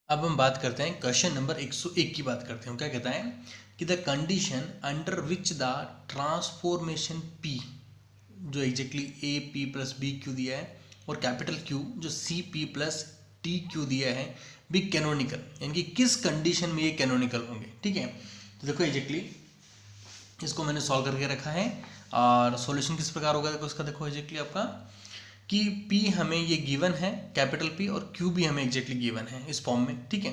अब हम बात करते हैं क्वेश्चन नंबर 101 की बात करते हैं। क्या कहता है कि the condition under which the transformation P जो exactly a p plus b q दिया है और कैपिटल Q जो c p plus t q दिया है बी कैनोनिकल, यानी कि किस कंडीशन में ये कैनोनिकल होंगे। ठीक है, तो देखो एग्जैक्टली इसको मैंने सॉल्व करके रखा है और सॉल्यूशन किस प्रकार होगा देखो इसका। देखो एग्जैक्टली आपका कि P हमें ये गिवन है कैपिटल P और Q भी हमें एग्जैक्टली गिवन है इस फॉर्म में। ठीक है,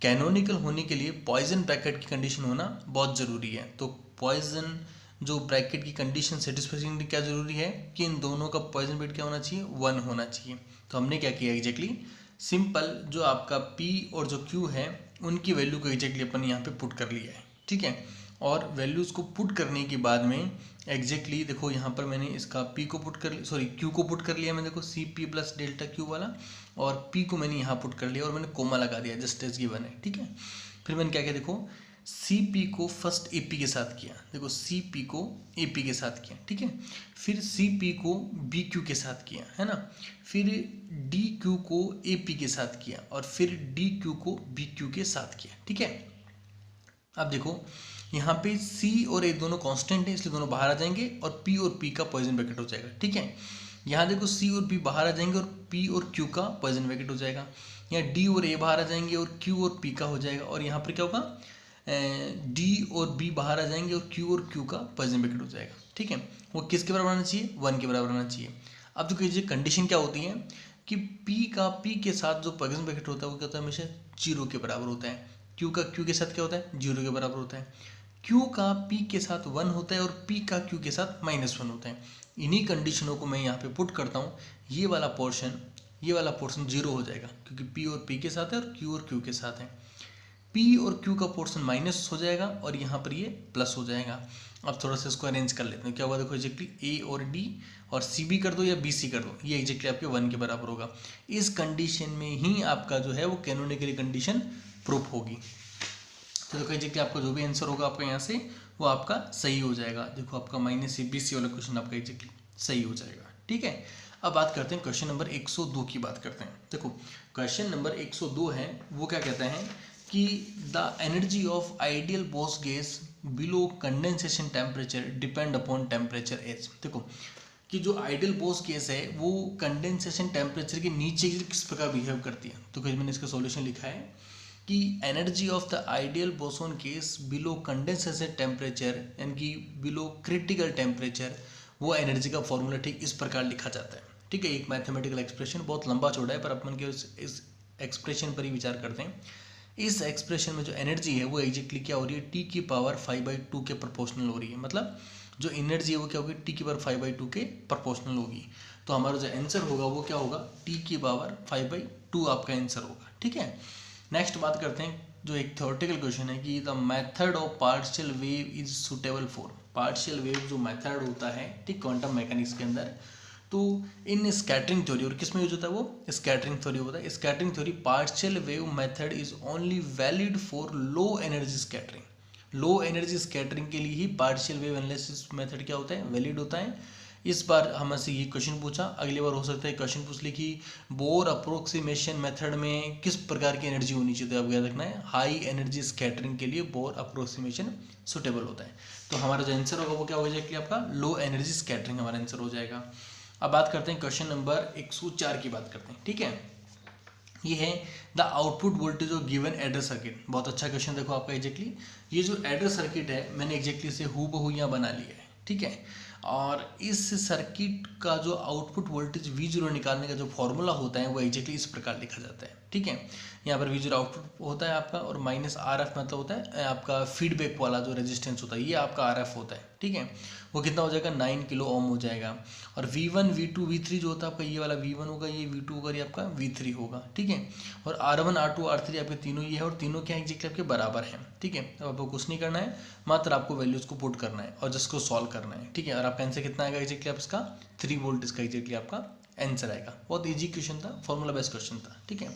कैनोनिकल होने के लिए पॉइजन ब्रैकेट की कंडीशन होना बहुत ज़रूरी है। तो पॉइजन जो ब्रैकेट की कंडीशन सेटिस्फाइंग क्या ज़रूरी है कि इन दोनों का पॉइजन ब्रैकेट क्या होना चाहिए, 1 होना चाहिए। तो हमने क्या किया एग्जैक्टली सिंपल जो आपका P और जो Q है उनकी वैल्यू को एग्जैक्टली अपन यहाँ पे पुट कर लिया है। ठीक है, और वैल्यूज़ को पुट करने के बाद में एग्जैक्टली देखो यहाँ पर मैंने इसका P को पुट कर Q को पुट कर लिया मैंने, देखो c p plus delta Q वाला, और P को मैंने यहाँ पुट कर लिया और मैंने कोमा लगा दिया जस्ट एज गिवन है। ठीक है, फिर मैंने क्या किया देखो सी पी को फर्स्ट ए पी के साथ किया, देखो सी पी को ए पी के साथ किया। ठीक है, फिर सी पी को बी क्यू के साथ किया है ना, फिर डी क्यू को ए पी के साथ किया और फिर डी क्यू को बी क्यू के साथ किया। ठीक है, अब देखो यहाँ पे C और A दोनों कांस्टेंट है इसलिए दोनों बाहर आ जाएंगे और P और P का पॉइजन ब्रैकेट हो जाएगा। ठीक है, यहाँ देखो C और P बाहर आ जाएंगे और P और Q का पॉइजन ब्रैकेट हो जाएगा। यहाँ D और A बाहर आ जाएंगे और Q और P का हो जाएगा, और यहाँ पर क्या होगा D और B बाहर आ जाएंगे और Q का पॉइजन ब्रैकेट हो जाएगा। ठीक है, वो किसके बराबर आना चाहिए, 1 के बराबर आना चाहिए। अब देखो ये कंडीशन क्या होती है कि P के साथ जो पॉइजन ब्रैकेट होता है वो क्या होता है, हमेशा 0 के बराबर होता है। Q का Q के साथ क्या होता है, 0 के बराबर होता है। Q का P के साथ 1 होता है और P का Q के साथ -1 होता है। इन्हीं कंडीशनों को मैं यहाँ पे पुट करता हूँ, ये वाला पोर्शन 0 हो जाएगा क्योंकि P और P के साथ है और Q के साथ है। P और Q का पोर्शन माइनस हो जाएगा और यहाँ पर ये प्लस हो जाएगा। अब थोड़ा सा इसको अरेंज कर लेते हैं। क्या होगा देखो एग्जैक्टली A और D और C भी कर दो या B C कर दो, ये एग्जैक्टली आपके 1 के बराबर होगा। इस कंडीशन में ही आपका जो है वो कैनोनिकली कंडीशन प्रूफ होगी। तो देखो एग्जैक्टली आपका जो भी आंसर होगा आपका यहाँ से वो आपका सही हो जाएगा। देखो आपका -ABC वाला क्वेश्चन आपका एग्जैक्टली सही हो जाएगा। ठीक है, अब बात करते हैं क्वेश्चन नंबर 102 की बात करते हैं। देखो क्वेश्चन नंबर 102 है वो क्या कहता है कि the energy of ideal boss gas below condensation temperature depend upon temperature H. देखो कि जो आइडियल बॉस गैस है वो कंडेंसेशन टेम्परेचर के नीचे किस प्रकार बिहेव करती है। तो कहीं मैंने इसका सॉल्यूशन लिखा है कि energy of the ideal boson case below condensation temperature यानी कि बिलो क्रिटिकल टेम्परेचर, वो एनर्जी का फॉर्मूला ठीक इस प्रकार लिखा जाता है। ठीक है, एक मैथमेटिकल एक्सप्रेशन बहुत लंबा चौड़ा है पर अपन के इस एक्सप्रेशन पर ही विचार करते हैं। इस एक्सप्रेशन में जो एनर्जी है वो एग्जैक्टली क्या हो रही है, T⁵/2 के प्रोपोर्शनल हो रही है। मतलब जो एनर्जी है वो क्या होगी, T⁵/2 के प्रोपोर्शनल होगी। तो हमारा जो आंसर होगा वो क्या होगा, T⁵/2 आपका आंसर होगा। ठीक है, नेक्स्ट बात करते हैं जो एक थ्योरेटिकल क्वेश्चन है कि the method of partial wave is suitable for. Partial wave जो मेथड होता है ठीक क्वांटम मैकेनिक्स के अंदर, तो इन स्कैटरिंग थ्योरी, और किस में यूज होता है वो स्कैटरिंग थ्योरी होता है। Scattering theory partial wave method is only valid for low energy scattering. Low energy scattering के लिए ही पार्शियल वेव एनालिसिस मेथड क्या होता है, वैलिड होता है। इस बार हमसे ये क्वेश्चन पूछा, अगली बार हो सकता है क्वेश्चन पूछ ले कि बोर अप्रोक्सीमेशन मेथड में किस प्रकार की एनर्जी होनी चाहिए। तो आपको याद रखना है हाई एनर्जी स्कैटरिंग के लिए बोर अप्रोक्सीमेशन सुटेबल होता है। तो हमारा जो आंसर होगा वो क्या हो जाएगा, आपका लो एनर्जी स्कैटरिंग हमारा आंसर हो जाएगा। अब बात करते हैं क्वेश्चन नंबर 104 की बात करते हैं। ठीक है, ये है the output voltage of given adder circuit. बहुत अच्छा क्वेश्चन देखो आपका एग्जैक्टली ये जो एडर सर्किट है मैंने एग्जैक्टली से हूबहू यहाँ बना लिया है। ठीक है, और इस सर्किट का जो आउटपुट वोल्टेज V0 निकालने का जो फॉर्मूला होता है वो एग्जैक्टली इस प्रकार लिखा जाता है। ठीक है, यहाँ पर V0 आउटपुट होता है आपका और -RF मतलब होता है आपका फीडबैक वाला जो रेजिस्टेंस होता है, ये आपका RF होता है। ठीक है, वो कितना हो जाएगा, 9 किलो ओम हो जाएगा। और V1 V2 V3 जो होता है आपका ये वाला V1 होगा, ये V2 होगा, ये आपका V3 होगा। ठीक है, और R1 R2 R3 आपके तीनों ये है और तीनों क्या एग्जैक्टली आपके बराबर हैं। ठीक है, अब आपको कुछ नहीं करना है, मात्र आपको वैल्यूज को पुट करना है और जिसको सॉल्व करना है। ठीक है, और आपका आंसर कितना आएगा एग्जैक्टली आप इसका 3 वोल्ट इसका एग्जैक्टली आपका आंसर आएगा। बहुत ईजी क्वेश्चन था, फॉर्मूला बेस्ड क्वेश्चन था। ठीक है,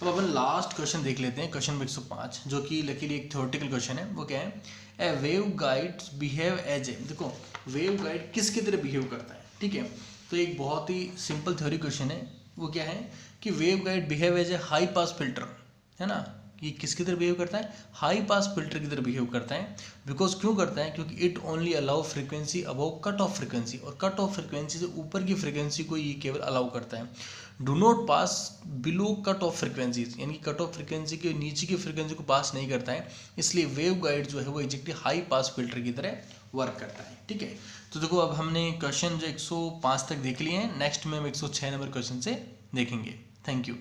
अब अपन लास्ट क्वेश्चन देख लेते हैं, क्वेश्चन 105 जो कि लकीली एक थ्योरेटिकल क्वेश्चन है। वो क्या है, a wave guide behave as a. देखो वेव गाइड किसकी तरह बिहेव करता है। ठीक है, तो एक बहुत ही सिंपल थ्योरी क्वेश्चन है। वो क्या है कि wave guide behave as a high pass filter. है ना, ये किसकी तरह बिहेव करता है, हाई पास फिल्टर की तरह बिहेव करता है। बिकॉज क्यों करता है, क्योंकि it only allow frequency above cut off frequency, और कट ऑफ फ्रीक्वेंसी से ऊपर की फ्रीक्वेंसी को ये केवल अलाउ करता है। Do not pass below cut off frequencies, यानी कट ऑफ फ्रीक्वेंसी के नीचे की फ्रीक्वेंसी को पास नहीं करता है, इसलिए वेव गाइड जो है वो एग्जैक्टली हाई पास फिल्टर की तरह वर्क करता है। ठीक है, तो देखो अब हमने क्वेश्चन जो 105 तक देख लिए हैं, नेक्स्ट में हम 106 नंबर क्वेश्चन से देखेंगे। Thank you.